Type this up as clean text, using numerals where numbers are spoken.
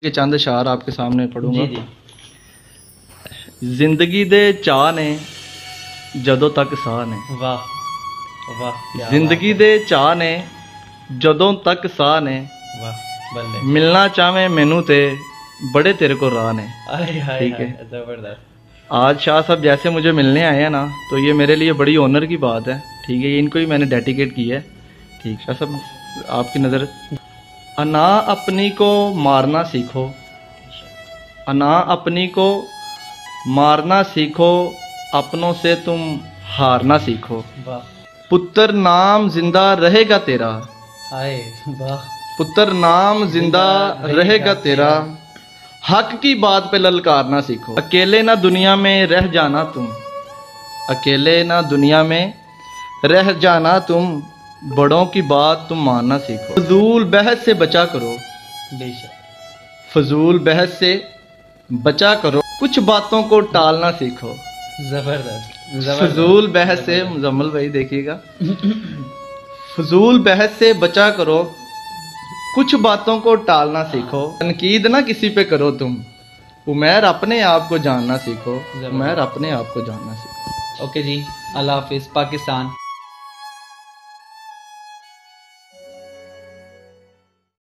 के चंद अशार आपके सामने पढ़ूंगा। जी जी। जिंदगी दे चाह ने जदों तक साह ने, वाह वाह, क्या जिंदगी बात दे चाह ने जदों तक साह ने, है। वाह बल्ले। मिलना चाहे मैनू ते बड़े तेरे को राह ने। अरे हाय ठीक हाय, है। जबरदस्त। आज शाह साहब जैसे मुझे मिलने आए हैं ना, तो ये मेरे लिए बड़ी ऑनर की बात है। ठीक है, इनको ही मैंने डेडिकेट किया है। ठीक, शाह साहब आपकी नज़र। अना अपनी को मारना सीखो, अना अपनी को मारना सीखो, अपनों से तुम हारना सीखो। वाह। पुत्र नाम जिंदा रहेगा तेरा, आए वाह। पुत्र नाम जिंदा रहेगा तेरा, हक की बात पे ललकारना सीखो। अकेले ना दुनिया में रह जाना तुम, अकेले ना दुनिया में रह जाना तुम, बड़ों की बात तुम मानना सीखो। फजूल बहस से बचा करो, बेशक। फजूल बहस से बचा करो, कुछ बातों को टालना सीखो। जबरदस्त। फजूल बहस से, मुजम्मल भाई देखिएगा, फजूल बहस से बचा करो, कुछ बातों को टालना सीखो। तनकीद ना किसी पे करो तुम, उमैर अपने आप को जानना सीखो, उमैर अपने आप को जानना सीखो। ओके जी, अल्लाह हाफिज़। पाकिस्तान।